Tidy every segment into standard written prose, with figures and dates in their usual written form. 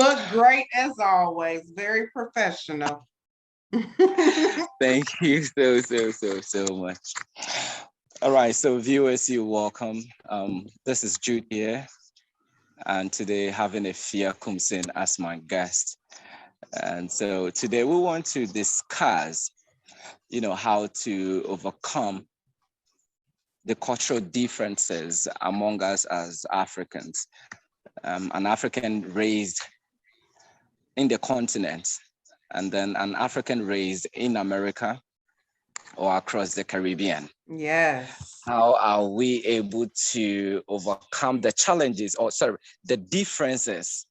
look great as always. Very professional. Thank you so much. All right, so viewers, you're welcome. This is Jude here, and today having Afia Kumsin as my guest. And so today we want to discuss, how to overcome the cultural differences among us as Africans. An African raised in the continent, and then an African raised in America or across the Caribbean. Yes. How are we able to overcome the challenges, or sorry, the differences?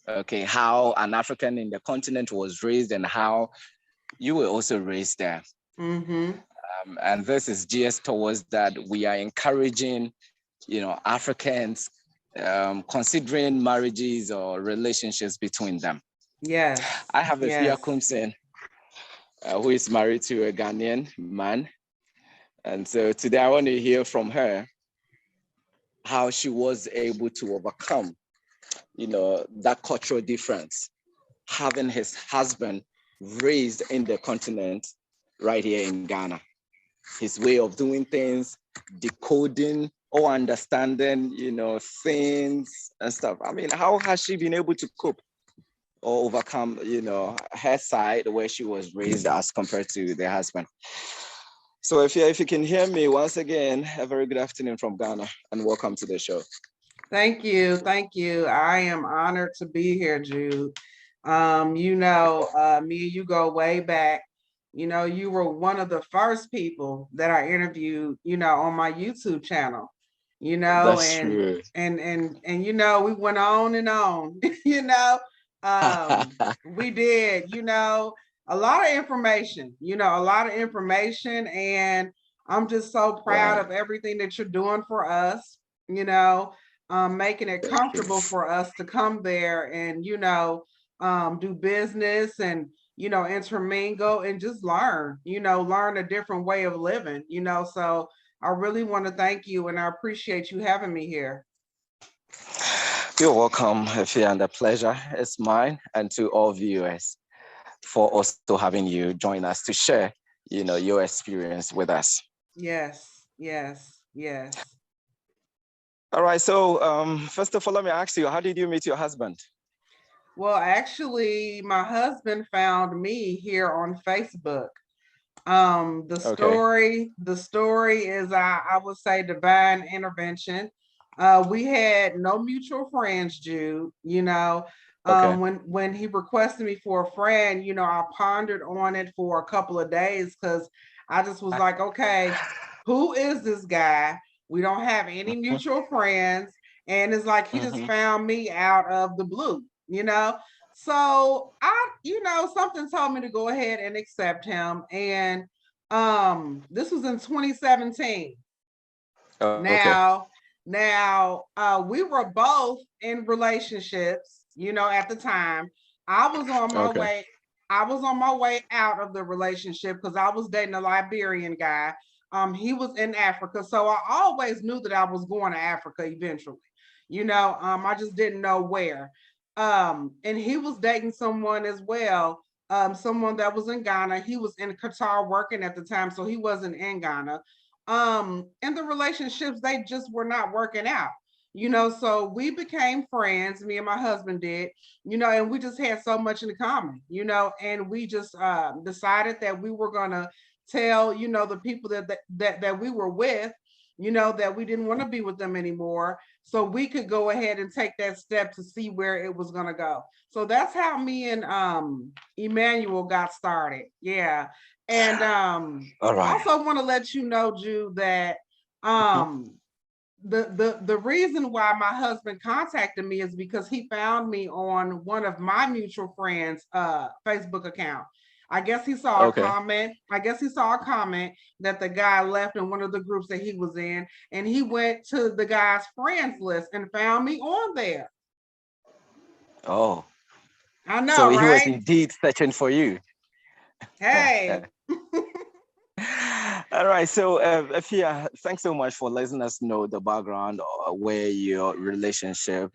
Okay, how an African in the continent was raised and how you were also raised there. Mm-hmm. And this is just towards that we are encouraging, Africans considering marriages or relationships between them. Yes. I have a Fia Yes. Kumsen who is married to a Ghanaian man. And so today I want to hear from her how she was able to overcome, that cultural difference, having his husband raised in the continent right here in Ghana. His way of doing things, decoding or understanding, things and stuff. I mean, how has she been able to cope or overcome, her side where she was raised as compared to the husband? So if you can hear me once again, a very good afternoon from Ghana and welcome to the show. Thank you. Thank you. I am honored to be here, Jude. Me and you go way back. You were one of the first people that I interviewed, on my YouTube channel, That's and true. we went on and on, we did, a lot of information, and I'm just so proud Right. of everything that you're doing for us, making it Thank you. comfortable for us to come there and, do business and, intermingle and just learn a different way of living, So I really want to thank you and I appreciate you having me here. You're welcome, Effie, and the pleasure is mine and to all viewers for also having you join us to share, your experience with us. Yes, yes, yes. All right. So first of all, let me ask you, how did you meet your husband? Well, actually, my husband found me here on Facebook. The Okay. story is I would say divine intervention. We had no mutual friends, Jude, Okay. when he requested me for a friend, I pondered on it for a couple of days because I just was like, okay, who is this guy? We don't have any Mhm, mutual friends. And it's like he just mhm. found me out of the blue. So something told me to go ahead and accept him. And this was in 2017. Okay. Now, we were both in relationships, at the time. I was on my Okay. way, I was on my way out of the relationship because I was dating a Liberian guy. He was in Africa. So I always knew that I was going to Africa eventually. I just didn't know where. And he was dating someone as well, someone that was in Ghana. He was in Qatar working at the time, so he wasn't in Ghana. And the relationships, they just were not working out. So we became friends, me and my husband did, and we just had so much in common, and we just decided that we were gonna tell, the people that we were with, that we didn't want to be with them anymore, so we could go ahead and take that step to see where it was gonna go. So that's how me and Emmanuel got started. Yeah. And All right. also want to let you know, Jude, that Mhm. um the reason why my husband contacted me is because he found me on one of my mutual friends Facebook account. Okay. I guess he saw a comment that the guy left in one of the groups that he was in, and he went to the guy's friends list and found me on there. Oh, I so know, he was right? indeed searching for you. Hey. All right. So, Afia, thanks so much for letting us know the background where your relationship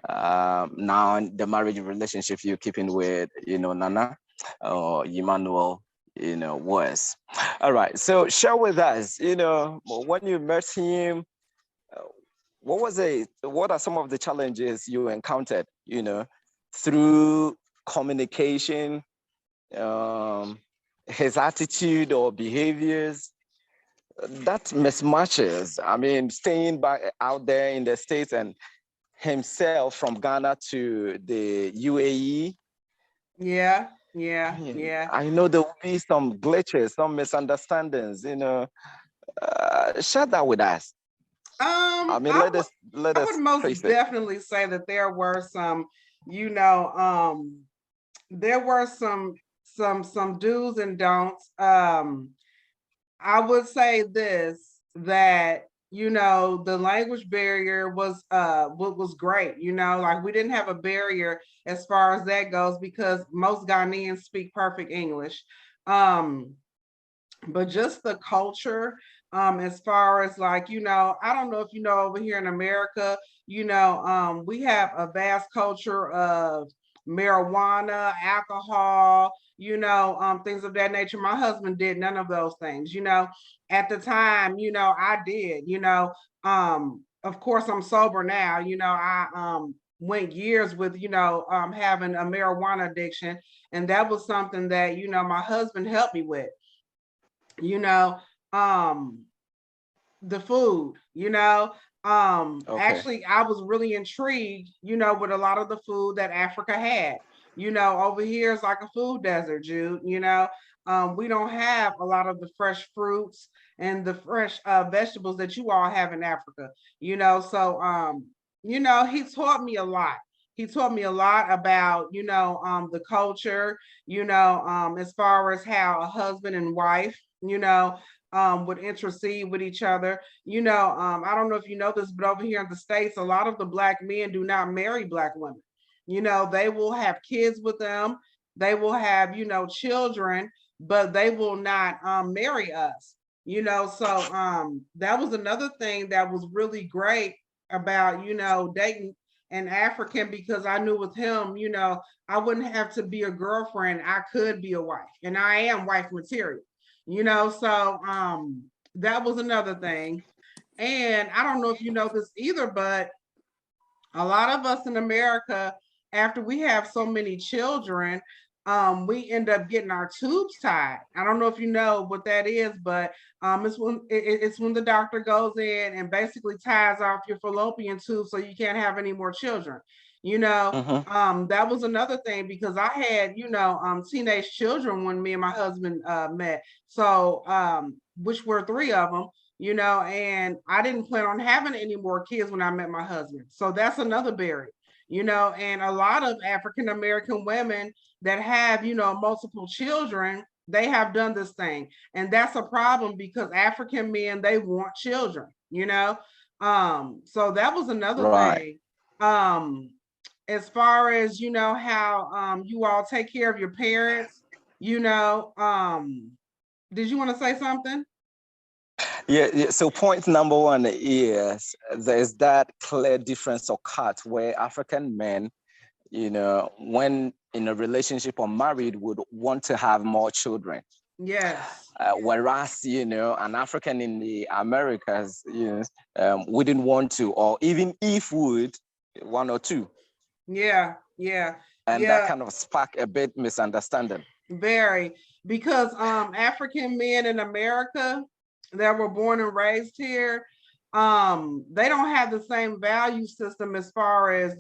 Now the marriage relationship you're keeping with, Nana or Emmanuel, was. All right. So share with us, when you met him, uh, what are some of the challenges you encountered, through communication, um, his attitude or behaviors that mismatches. I mean, staying back out there in the States and himself from Ghana to the UAE. Yeah, I yeah, mean, yeah. I know there will be some glitches, some misunderstandings, share that with us. I mean, I let I would us most trace it. definitely say that there were some, you know, there were some do's and don'ts. I would say this, that the language barrier was what was great. Like, we didn't have a barrier as far as that goes, because most Ghanaians speak perfect English. Um, but just the culture, as far as, like, I don't know if over here in America, we have a vast culture of marijuana, alcohol, things of that nature. My husband did none of those things. At the time, I did. Of course, I'm sober now. I went years with having a marijuana addiction, and that was something that my husband helped me with. you know um the food. Okay. Actually, I was really intrigued with a lot of the food that Africa had. Over here is like a food desert, Jude. We don't have a lot of the fresh fruits and the fresh vegetables that you all have in Africa. So he taught me a lot. He taught me a lot about the culture, as far as how a husband and wife, would intercede with each other. I don't know if you know this, but over here in the States, a lot of the Black men do not marry Black women. They will have kids with them, they will have, children, but they will not marry us. So that was another thing that was really great about, dating an African, because I knew with him, I wouldn't have to be a girlfriend. I could be a wife, and I am wife material. So that was another thing. And I don't know if you know this either, but a lot of us in America, after we have so many children, we end up getting our tubes tied. I don't know if you know what that is, but it's when the doctor goes in and basically ties off your fallopian tube so you can't have any more children. Mm-hmm. That was another thing, because I had teenage children when me and my husband met. So which were three of them. And I didn't plan on having any more kids when I met my husband. So that's another barrier. And a lot of African American women that have, multiple children, they have done this thing. And that's a problem, because African men, they want children. So that was another Right. thing. Um, as far as, how you all take care of your parents, you know, um, did you want to say something? Yeah, yeah. So point number one is there's that clear difference or cut where African men, when in a relationship or married, would want to have more children. Yes. Whereas, an African in the Americas, wouldn't want to, or even if would, one or two. Yeah, yeah, And that yeah, kind of spark a bit misunderstanding. very. Because African men in America that were born and raised here, they don't have the same value system as far as,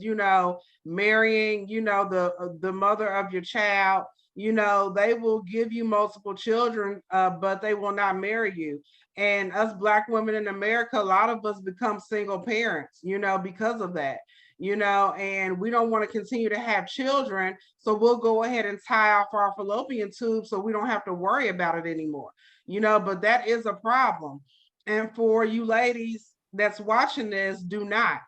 marrying, the mother of your child. They will give you multiple children, but they will not marry you. And us Black women in America, a lot of us become single parents, because of that. And we don't want to continue to have children. So we'll go ahead and tie off our fallopian tube so we don't have to worry about it anymore. But that is a problem. And for you ladies that's watching this, do not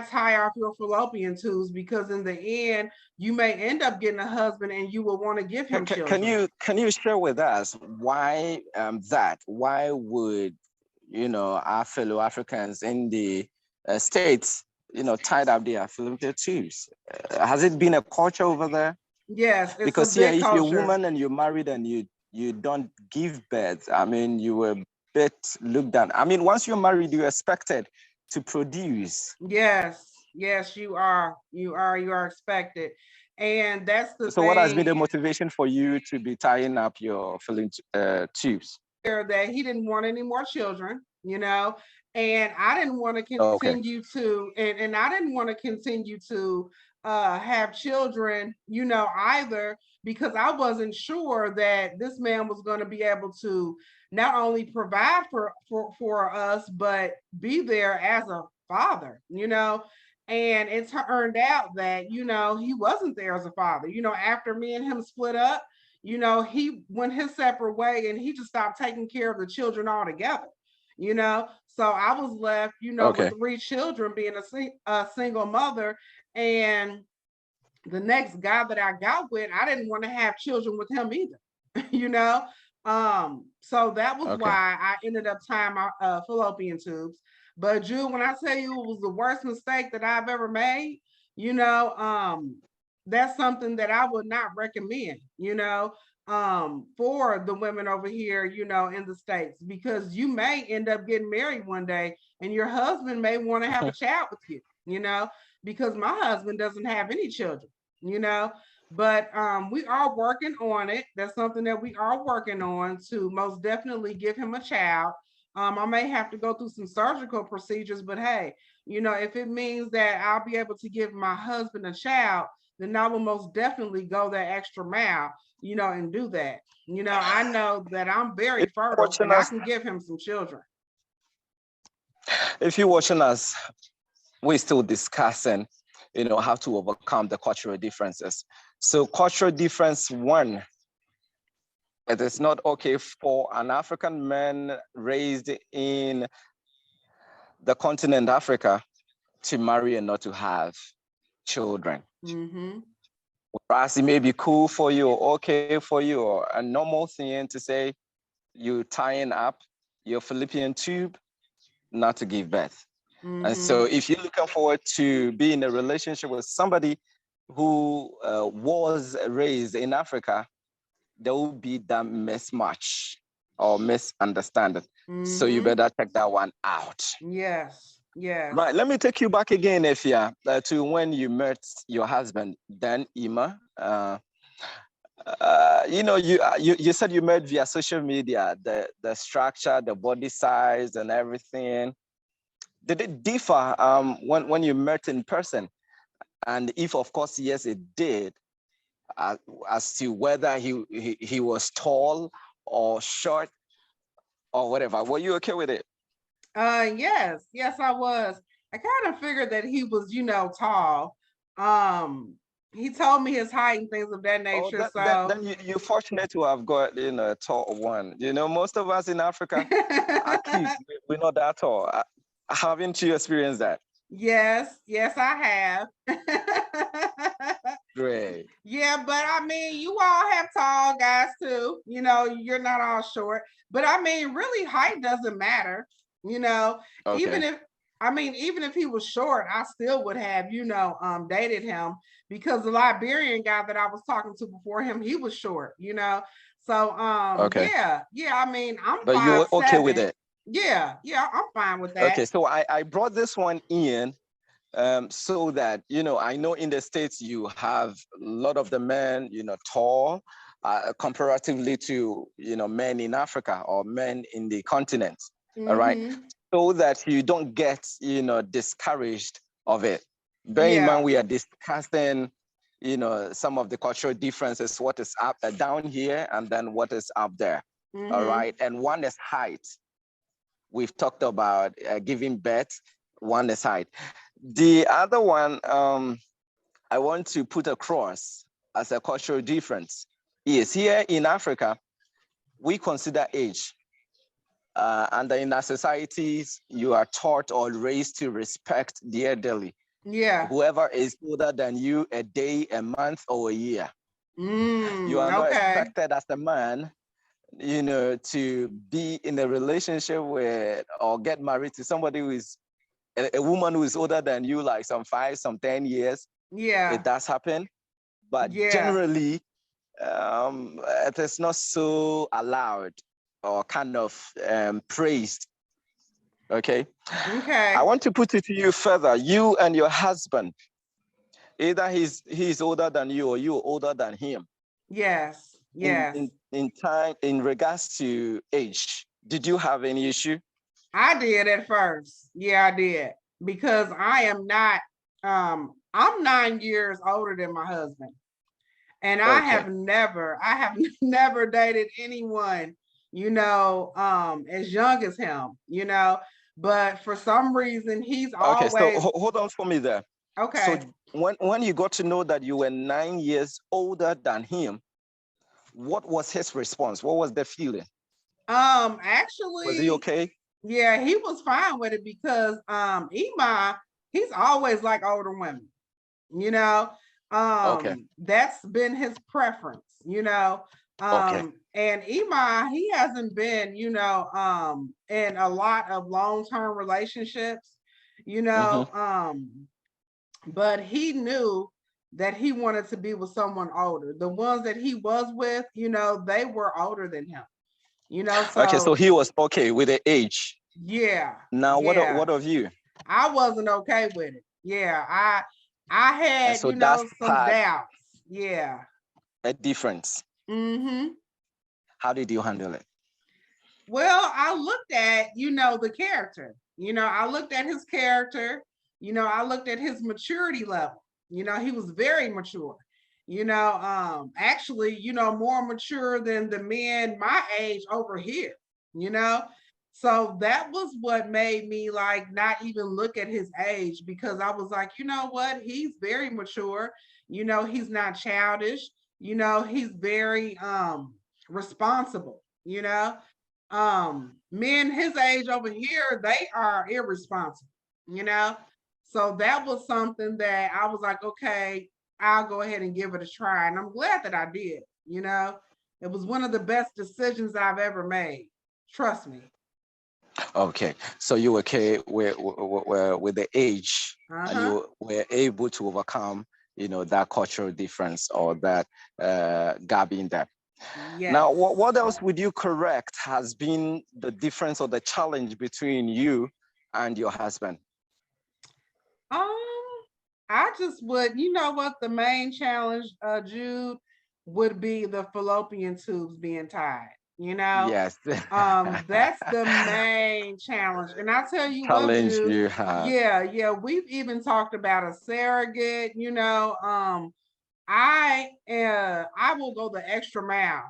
tie off your fallopian tubes, because in the end, you may end up getting a husband and you will want to give him Can children. you share with us why that? Why would our fellow Africans in the states, tied up their fallopian tubes. Has it been a culture over there? Yes, it's a Because here, big if you're a culture. woman and you're married and you don't give birth, I mean, you were a bit looked down. I mean, once you're married, you're expected to produce. Yes, yes, you are. You are expected. And that's the So, what has been thing the motivation for you to be tying up your fallopian tubes? here, that he didn't want any more children, and I didn't want to Okay. continue to, and I didn't want to continue to have children, either, because I wasn't sure that this man was going to be able to not only provide for us, but be there as a father. And it turned out that, he wasn't there as a father. After me and him split up, he went his separate way and he just stopped taking care of the children altogether. So I was left, with Okay. three children, being a single mother. And the next guy that I got with, I didn't want to have children with him either. you know. So that was Okay. why I ended up tying my fallopian tubes. But Jude, when I tell you it was the worst mistake that I've ever made, you know, um, that's something that I would not recommend, for the women over here, in the States, because you may end up getting married one day and your husband may want to have a child with you, because my husband doesn't have any children, you know. But we are working on it. That's something that we are working on, to most definitely give him a child. I may have to go through some surgical procedures, but hey, if it means that I'll be able to give my husband a child, then I will most definitely go that extra mile, and do that. I know that I'm very If you're fertile watching and I us, can give him some children. if you're watching us, we're still discussing, how to overcome the cultural differences. So cultural difference one, it is not okay for an African man raised in the continent Africa to marry and not to have children. Mm-hmm. Whereas it may be cool for you or okay for you or a normal thing to say you tying up your fallopian tube not to give birth. And Mm-hmm. so if you're looking forward to be in a relationship with somebody who was raised in Africa, there will be that mismatch or misunderstanding. So you Mm-hmm. better check that one out. Yes. Yes. Right, let me take you back again, Efia, to when you met your husband, Dan Ima. You said you met via social media, the structure, the body size, and everything. Did it differ when you met in person? And if, of course, yes, it did, as to whether he was tall or short or whatever. Were you okay with it? Yes, I was. I kind of figured that he was, tall. Um, he told me his height and things of that Oh, nature. then So you're fortunate to have got, a tall one. Most of us in Africa are cute. We're not that tall. Haven't you experienced that? yes, I have. Great. Yeah, but I mean, you all have tall guys too. You're not all short. But I mean, really, height doesn't matter. You know, even Okay. if even if he was short, I still would have, dated him, because the Liberian guy that I was talking to before him, he was short. So Okay. yeah, I mean, I'm But you five were okay with seven. it. Yeah, I'm fine with that. Okay. So I brought this one in so that, I know in the States you have a lot of the men, tall, comparatively to, men in Africa or men in the continent. All right. Mm-hmm. So that you don't get, discouraged of it. Bear in mind, Yeah. we are discussing, some of the cultural differences, what is up down here and then what is up there. All Mm-hmm. right. And one is height. We've talked about giving birth, one is height. The other one I want to put across as a cultural difference is here in Africa, we consider age. And in our societies, you are taught or raised to respect the elderly. Yeah. Whoever is older than you a day, a month, or a year. You are not Okay. expected as a man, to be in a relationship with or get married to somebody who is a woman who is older than you, like some 5, some 10 years, Yeah. it does happen. But Yeah. generally, it is not so allowed or kind of praised. Okay. I Okay. want to put it to you further. You and your husband, either he's older than you or you're older than him. Yes. Yes. In time, in regards to age, did you have any issue? I did at first. Yeah, I did. Because I am not I'm 9 years older than my husband. And Okay. I have never dated anyone, as young as him, but for some reason he's Okay, so always hold on for me there. So okay. when you got to know that you were 9 years older than him, what was his response? What was the feeling? Was he Actually, okay? yeah, he was fine with it because Ema, he's always like older women, you know. Okay. That's been his preference. Okay. And Ema, he hasn't been, in a lot of long-term relationships, you know, Mm-hmm. um, but he knew that he wanted to be with someone older. The ones that he was with, they were older than him, Okay, so so he was okay with the age. yeah, Now, yeah. what of you? I wasn't okay with it. Yeah, I And had, so that's some part doubts. Yeah. a difference. Mm-hmm. How did you handle it? Well, I looked at, the character. I looked at his character. I looked at his maturity level. He was very mature. Actually, more mature than the men my age over here. You know, so that was what made me like not even look at his age because I was like, you know what, he's very mature. He's not childish. He's very responsible. Men his age over here, they are irresponsible, you know. So that was something that I was like, okay, I'll go ahead and give it a try. And I'm glad that I did. It was one of the best decisions I've ever made. Trust me. Okay, so you were okay with the age, and Uh-huh. you were able to overcome, that cultural difference or that gap in there. Now, Yes. what else would you correct has been the difference or the challenge between you and your husband? Um, I just would, you know what, the main challenge, Jude, would be the fallopian tubes being tied, you know. Yes. That's the main challenge. And I tell you what, Challenge Jude, you have. yeah, yeah, we've even talked about a surrogate. I will go the extra mile,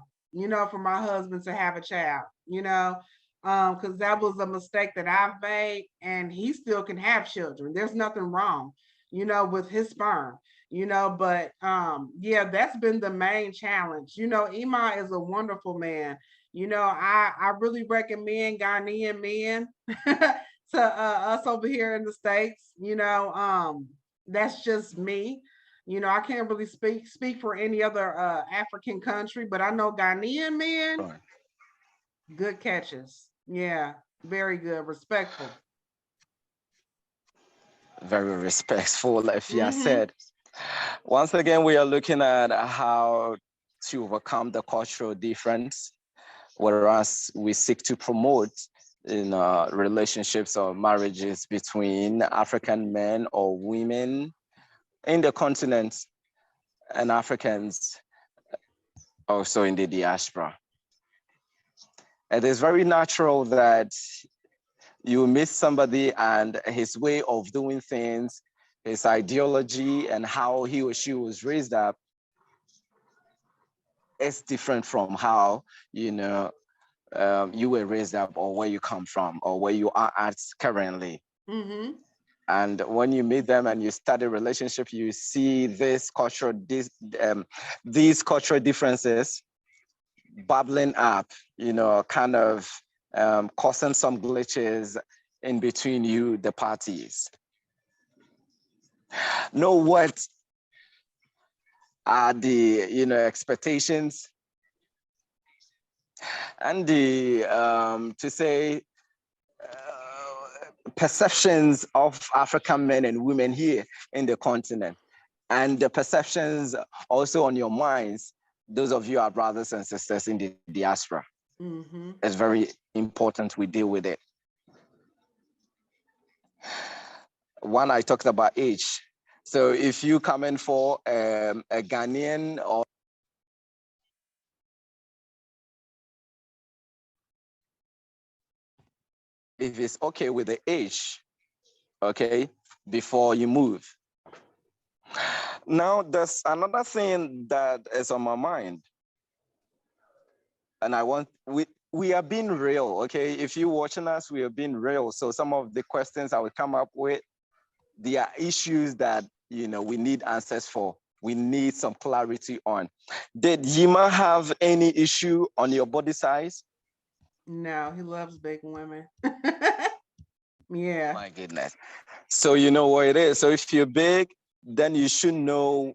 for my husband to have a child. Because that was a mistake that I've made, and he still can have children. There's nothing wrong, with his sperm. But yeah, that's been the main challenge. Ema is a wonderful man. I really recommend Ghanaian men to us over here in the States. That's just me. I can't really speak for any other African country, but I know Ghanaian men, Right. good catches. Yeah, very good, respectful. Very respectful, like you Mm-hmm. said. Once again, we are looking at how to overcome the cultural difference, whereas we seek to promote relationships or marriages between African men or women in the continent and Africans also in the diaspora. It is very natural that you meet somebody and his way of doing things, his ideology, and how he or she was raised up is different from how you were raised up or where you come from or where you are at currently. Mm-hmm. And when you meet them and you start a relationship, you see these cultural differences bubbling up, kind of causing some glitches in between you, the parties. Know what are the expectations and the to say perceptions of African men and women here in the continent, and the perceptions also on your minds, those of you, our brothers and sisters in the diaspora. It's very important we deal with it. One, I talked about age. So if you come in for a Ghanaian, or if it's okay with the age, okay, before you move. Now, there's another thing that is on my mind. And we are being real, okay? If you're watching us, we are being real. So some of the questions I will come up with, there are issues that, we need answers for. We need some clarity on. Did Yima have any issue on your body size? No, he loves big women. Yeah. My goodness. So you know what it is. So if you're big, then you should know,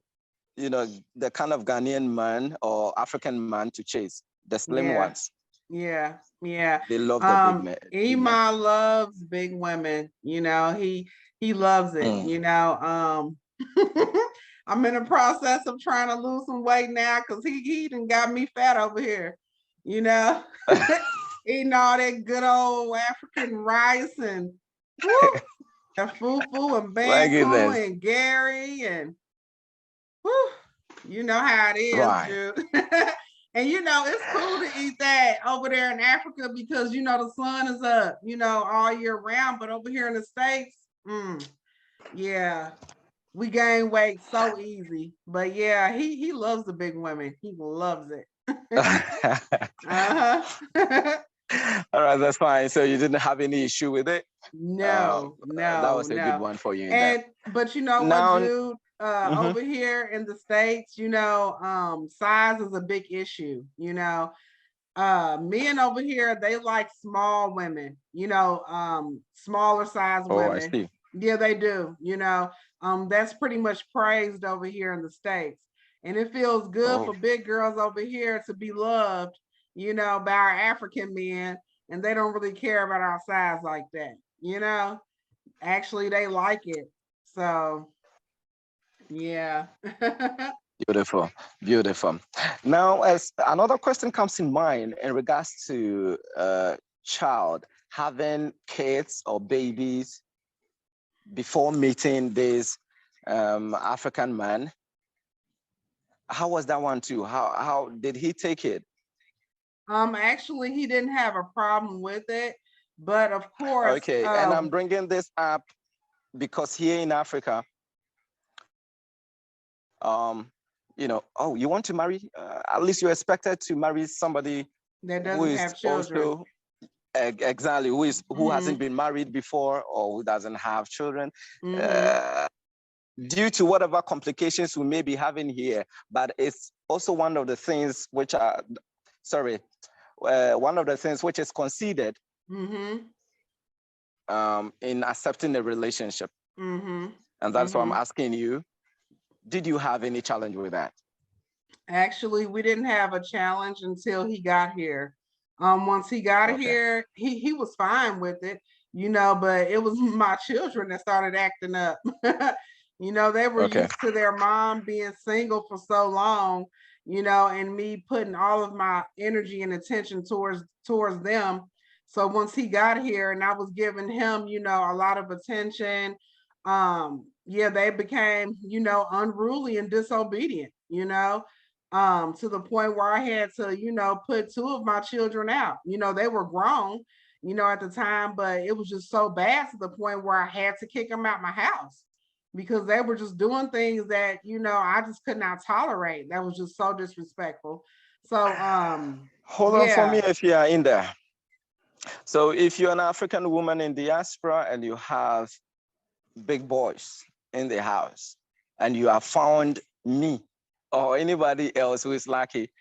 the kind of Ghanaian man or African man to chase, the slim ones. Yeah. They love the big men. Ema loves big women. He loves it. I'm in the process of trying to lose some weight now because he done got me fat over here. Eating all that good old African rice and fufu and banku and Gary and you know how it is, right. dude. And it's cool to eat that over there in Africa because the sun is up, all year round. But over here in the States, yeah, we gain weight so easy. But yeah, he loves the big women. He loves it. All right, that's fine. So you didn't have any issue with it? No. That was a good one for you. But you know what, dude? Over here in the States, size is a big issue. Men over here, they like small women, smaller size women. I see. Yeah, they do. That's pretty much praised over here in the States. And it feels good for big girls over here to be loved, by our African men. And they don't really care about our size like that. Actually, they like it. So, yeah. Beautiful. Now, as another question comes in mind in regards to child having kids or babies before meeting this African man. How was that one too? How did he take it? Actually, he didn't have a problem with it, but of course. Okay, and I'm bringing this up because here in Africa, you want to marry? At least you're expected to marry somebody that doesn't have children. Also, exactly, who hasn't been married before or who doesn't have children. Due to whatever complications we may be having here, but it's also one of the things which is considered in accepting a relationship. And that's why I'm asking you, did you have any challenge with that? Actually, we didn't have a challenge until he got here. Once he got here, he was fine with it, but it was my children that started acting up. They were used to their mom being single for so long, and me putting all of my energy and attention towards them. So once he got here and I was giving him, a lot of attention, they became, unruly and disobedient, to the point where I had to, put two of my children out. They were grown, at the time, but it was just so bad to the point where I had to kick them out my house because they were just doing things that, I just could not tolerate. That was just so disrespectful. So, hold on for me if you are in there. So if you're an African woman in diaspora and you have big boys in the house and you have found me or anybody else who is lucky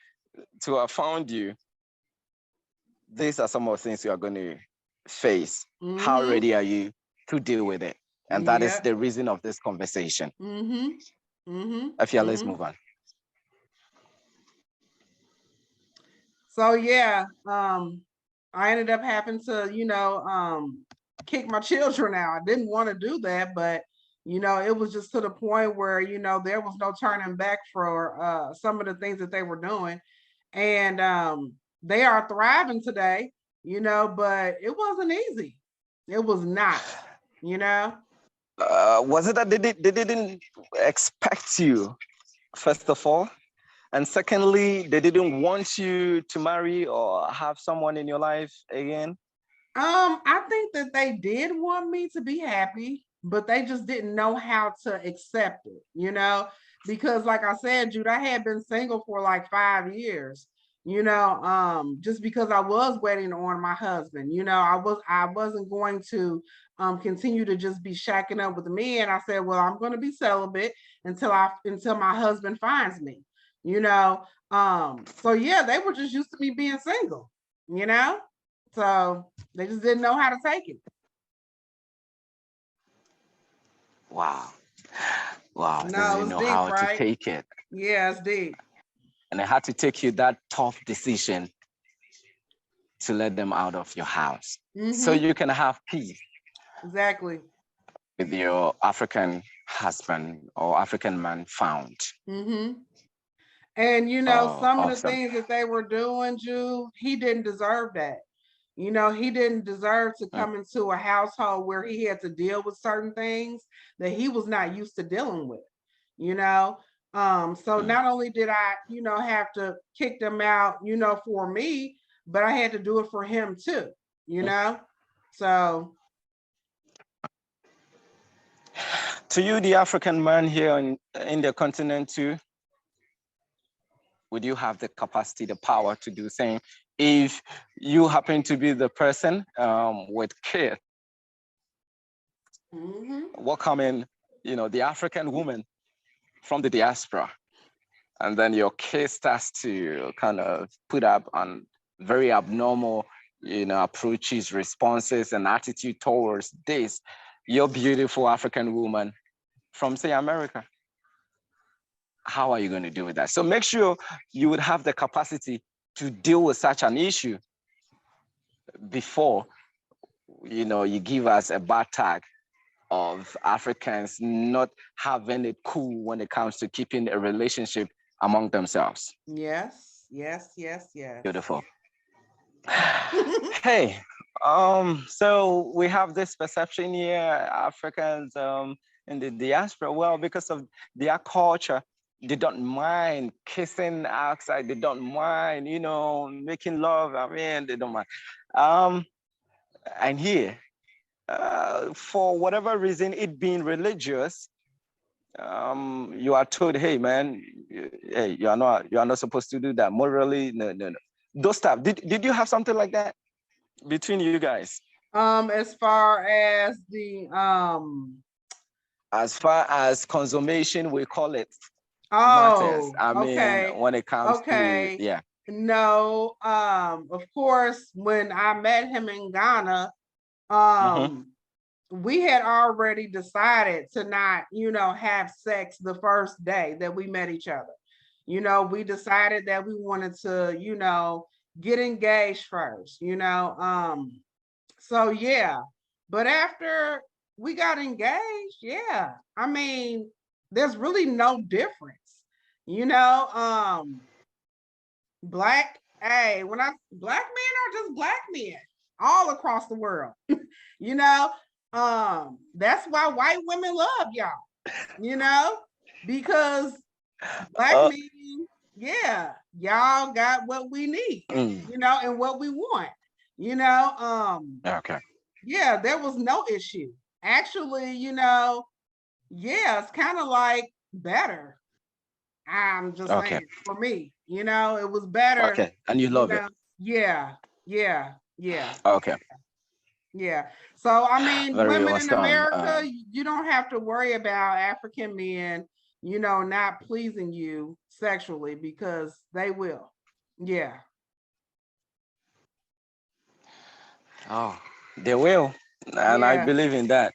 to have found you, these are some of the things you are going to face. How ready are you to deal with it? And that is the reason of this conversation. Afia, let's move on. So I ended up having to, kick my children out. I didn't want to do that, but it was just to the point where, there was no turning back for some of the things that they were doing. And they are thriving today, but it wasn't easy. It was not, Was it that they didn't expect you, first of all? And secondly, they didn't want you to marry or have someone in your life again? I think that they did want me to be happy, but they just didn't know how to accept it, because like I said, Jude, I had been single for like 5 years, just because I was waiting on my husband. I wasn't going to continue to just be shacking up with me. And I said, well, I'm going to be celibate until my husband finds me, so yeah, they were just used to me being single, so they just didn't know how to take it. Wow. Wow. They No, didn't it's know deep, how to right? take it. Yeah, it's deep. And it had to take you that tough decision to let them out of your house so you can have peace Exactly. with your African husband or African man found. And some of the Awesome. things that they were doing, Jude, he didn't deserve that. He didn't deserve to come into a household where he had to deal with certain things that he was not used to dealing with. So not only did I, have to kick them out, for me, but I had to do it for him too, So to you, the African man here in the continent too, would you have the capacity, the power to do the same if you happen to be the person with kids welcoming, the African woman from the diaspora, and then your kid starts to kind of put up on very abnormal, approaches, responses, and attitude towards this, your beautiful African woman from, say, America? How are you going to deal with that? So make sure you would have the capacity to deal with such an issue before, you give us a bad tag of Africans not having it cool when it comes to keeping a relationship among themselves. Yes, yes, yes, yes. Beautiful. Hey, so we have this perception here, Africans in the diaspora, well, because of their culture, they don't mind kissing outside, they don't mind, making love. I mean, they don't mind. And here, for whatever reason, it being religious, you are told, hey man, hey, you are not supposed to do that. Morally, no. Those stuff. Did you have something like that between you guys? As far as as far as consummation, we call it, matters. Oh, I okay. mean, when it comes to, yeah. No, of course, when I met him in Ghana, we had already decided to not, have sex the first day that we met each other. We decided that we wanted to, get engaged first, So yeah, but after we got engaged, yeah, I mean, there's really no difference, black, black men are just black men all across the world, that's why white women love y'all, because black men, yeah, y'all got what we need, and what we want, Okay. yeah, there was no issue. Actually, yeah, it's kind of like better. I'm just saying, for me, it was better. Okay, and you love it. Yeah. Okay. Yeah. So, I mean, Very women in awesome. America, you don't have to worry about African men, not pleasing you sexually, because they will. Yeah. Oh, they will. And I believe in that.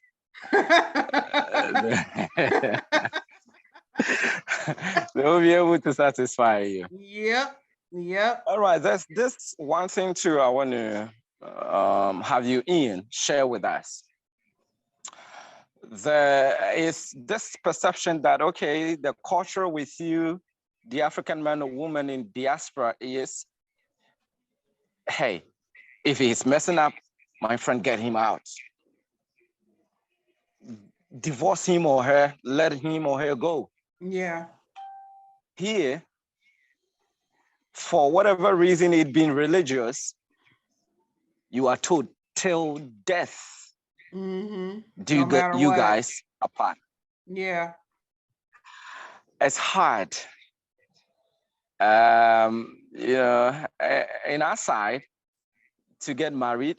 They will be able to satisfy you. Yep. All right. There's this one thing too I want to have you, Ian, share with us? There is this perception that, okay, the culture with you, the African man or woman in diaspora is, hey, if he's messing up, my friend, get him out. Divorce him or her, let him or her go. Yeah. Here, for whatever reason, it being religious, you are told till death. Mm-hmm. Do No matter you what. guys apart? Yeah. It's hard. You know, in our side, to get married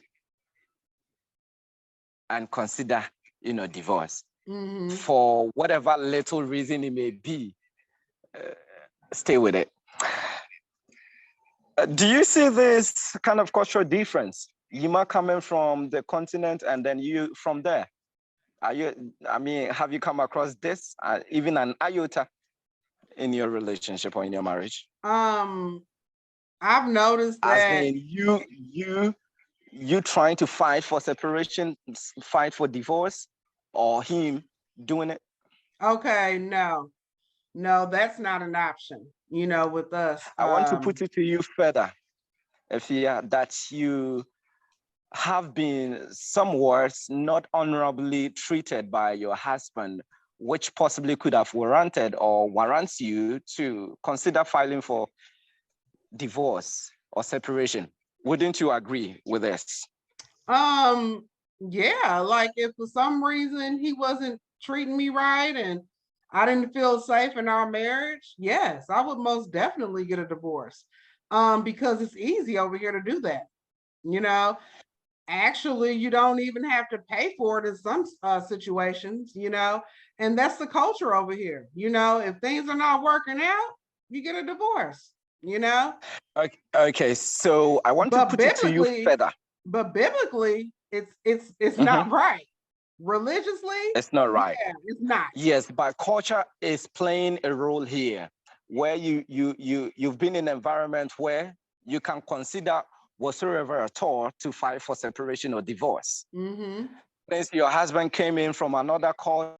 and consider, you know, divorce Mm-hmm. for whatever little reason it may be. Stay with it. Do you see this kind of cultural difference? Yima coming from the continent and then you from there. Are you? I mean, have you come across this, even an iota, in your relationship or in your marriage? I've noticed As that. in you trying to fight for separation, fight for divorce, or him doing it? Okay, no, that's not an option. You know, with us. I want to put it to you further, Efia, that you have been somewhat not honorably treated by your husband, which possibly could have warranted or warrants you to consider filing for divorce or separation. Wouldn't you agree with this? Yeah, like if for some reason he wasn't treating me right and I didn't feel safe in our marriage, yes, I would most definitely get a divorce. Because it's easy over here to do that. You know, actually, you don't even have to pay for it in some situations, you know, and that's the culture over here. You know, if things are not working out, you get a divorce, you know. Okay, so I want to But put it to you biblically, further. it's Mhm. not right. Religiously, It's not right. yeah, it's not. Yes, but culture is playing a role here, where you've been in an environment where you can consider whatsoever at all to fight for separation or divorce. Mm-hmm. Since your husband came in from another culture,